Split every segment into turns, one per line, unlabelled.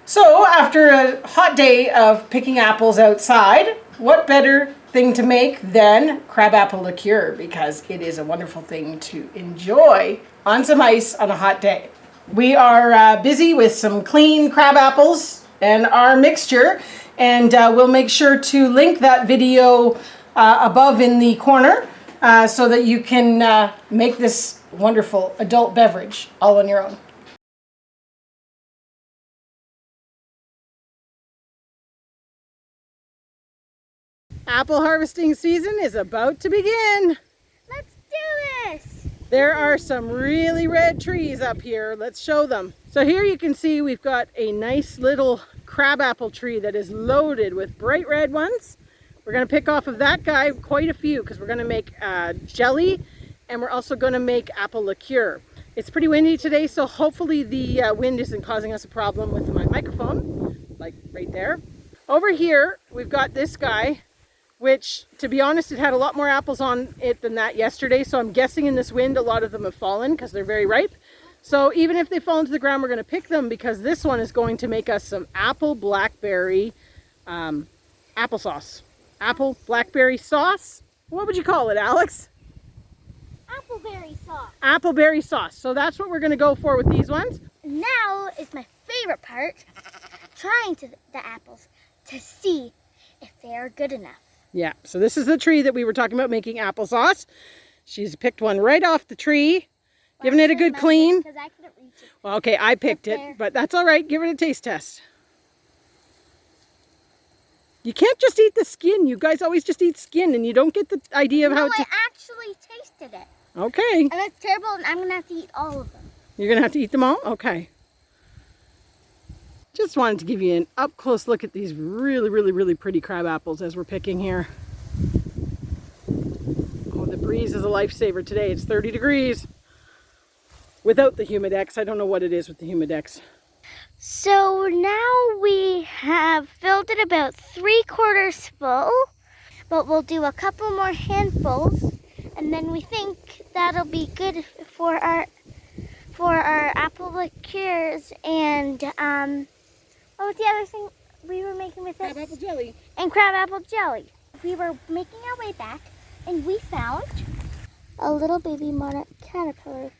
So after a hot day of picking apples outside, what better thing to make than crabapple liqueur, because it is a wonderful thing to enjoy on some ice on a hot day. We are busy with some clean crab apples and our mixture, and we'll make sure to link that video above in the corner so that you can make this wonderful adult beverage all on your own. Apple harvesting season is about to begin.
Let's do this!
There are some really red trees up here. Let's show them. So here you can see we've got a nice little crabapple tree that is loaded with bright red ones. We're going to pick off of that guy quite a few because we're going to make jelly, and we're also going to make apple liqueur. It's pretty windy today, so hopefully the wind isn't causing us a problem with my microphone, like right there. Over here we've got this guy, which, to be honest, it had a lot more apples on it than that yesterday. So I'm guessing in this wind, a lot of them have fallen because they're very ripe. So even if they fall into the ground, we're going to pick them because this one is going to make us some apple blackberry applesauce. Apple blackberry sauce? What would you call it, Alex?
Appleberry sauce.
Appleberry sauce. So that's what we're going to go for with these ones.
Now is my favorite part, trying the apples to see if they are good enough.
Yeah, so this is the tree that we were talking about making applesauce. She's picked one right off the tree, giving it a good clean.
Because I couldn't reach it.
Well, okay, I picked it, but that's all right. Give it a taste test. You can't just eat the skin. You guys always just eat skin, and you don't get the idea of how to...
I actually tasted it.
Okay.
And it's terrible, and I'm going to have to eat all of them.
You're going to have to eat them all? Okay. Just wanted to give you an up-close look at these really pretty crab apples as we're picking here. Oh, the breeze is a lifesaver today. It's 30 degrees without the Humidex. I don't know what it is with the Humidex.
So now we have filled it about 3/4 full, but we'll do a couple more handfuls, and then we think that'll be good for our apple liqueurs and what was the other thing we were making with it?
Crabapple jelly.
And crabapple jelly. We were making our way back, and we found a little baby monarch caterpillar.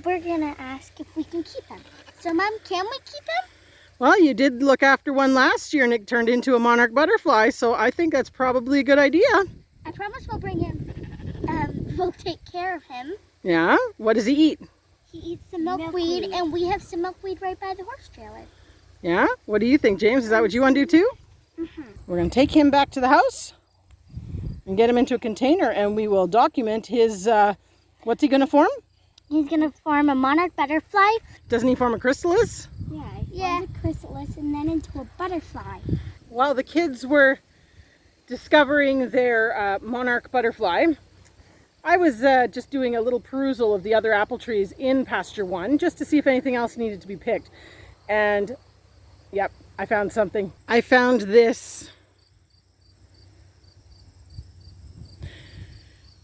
We're gonna ask if we can keep him. So, Mom, can we keep him?
Well, you did look after one last year, and it turned into a monarch butterfly, so I think that's probably a good idea.
I promise we'll bring him. We'll take care of him.
Yeah? What does he eat?
He eats some milkweed, and we have some milkweed right by the horse trailer.
Yeah? What do you think, James? Is that what you want to do too? We're going to take him back to the house and get him into a container, and we will document his, what's he going to form?
He's going to form a monarch butterfly.
Doesn't he form a chrysalis?
Yeah, a chrysalis and then into a butterfly.
While the kids were discovering their monarch butterfly, I was just doing a little perusal of the other apple trees in pasture 1 just to see if anything else needed to be picked. And yep, I found something. I found this.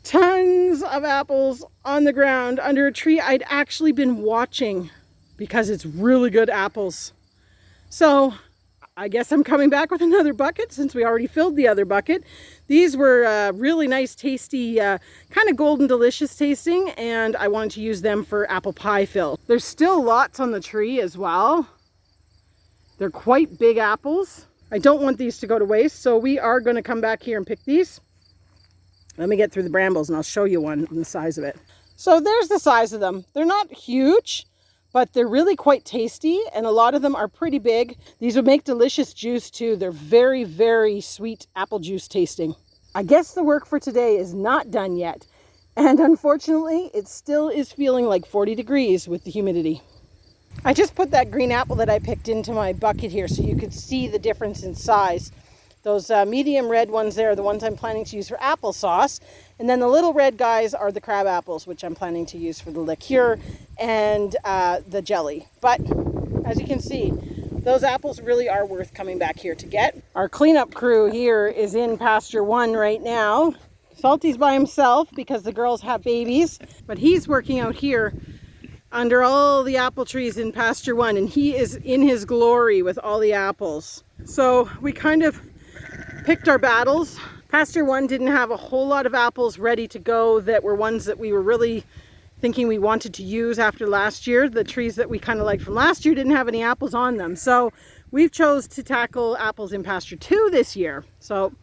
Tons of apples on the ground under a tree I'd actually been watching because it's really good apples. So I guess I'm coming back with another bucket since we already filled the other bucket. These were really nice, tasty, kind of golden delicious tasting, and I wanted to use them for apple pie fill. There's still lots on the tree as well. They're quite big apples. I don't want these to go to waste, so we are going to come back here and pick these. Let me get through the brambles and I'll show you one on the size of it. So there's the size of them. They're not huge, but they're really quite tasty, and a lot of them are pretty big. These would make delicious juice too. They're very sweet apple juice tasting. I guess the work for today is not done yet, and unfortunately it still is feeling like 40 degrees with the humidity. I just put that green apple that I picked into my bucket here so you could see the difference in size. Those medium red ones there are the ones I'm planning to use for applesauce. And then the little red guys are the crab apples, which I'm planning to use for the liqueur and the jelly. But as you can see, those apples really are worth coming back here to get. Our cleanup crew here is in pasture 1 right now. Salty's by himself because the girls have babies, but he's working out here under all the apple trees in pasture 1, and he is in his glory with all the apples. So we kind of picked our battles. Pasture 1 didn't have a whole lot of apples ready to go that were ones that we were really thinking we wanted to use after last year. The trees that we kind of liked from last year didn't have any apples on them. So we've chose to tackle apples in pasture 2 this year. So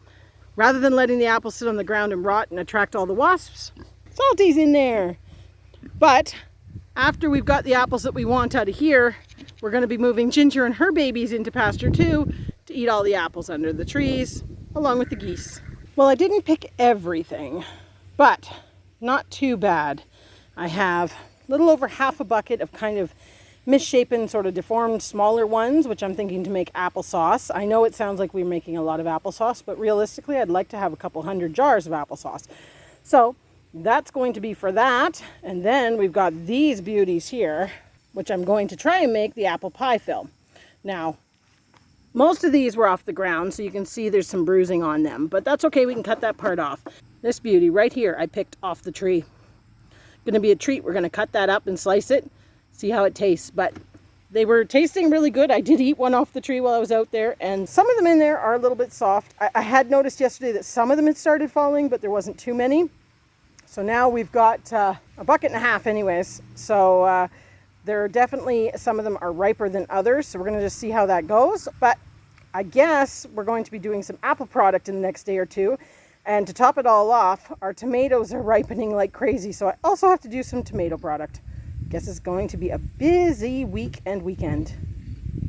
rather than letting the apples sit on the ground and rot and attract all the wasps, Salty's in there. But after we've got the apples that we want out of here, we're going to be moving Ginger and her babies into pasture 2 to eat all the apples under the trees, along with the geese. Well, I didn't pick everything, but not too bad. I have a little over half a bucket of kind of misshapen, sort of deformed, smaller ones, which I'm thinking to make applesauce. I know it sounds like we're making a lot of applesauce, but realistically, I'd like to have a couple hundred jars of applesauce. So that's going to be for that. And then we've got these beauties here, which I'm going to try and make the apple pie fill. Now, most of these were off the ground, so you can see there's some bruising on them, but that's okay. We can cut that part off. This beauty right here, I picked off the tree. Going to be a treat. We're going to cut that up and slice it, see how it tastes. But they were tasting really good. I did eat one off the tree while I was out there, and some of them in there are a little bit soft. I had noticed yesterday that some of them had started falling, but there wasn't too many. So now we've got a bucket and a half anyways. So there are definitely, some of them are riper than others. So we're going to just see how that goes. But I guess we're going to be doing some apple product in the next day or two. And to top it all off, our tomatoes are ripening like crazy. So I also have to do some tomato product. Guess it's going to be a busy week and weekend.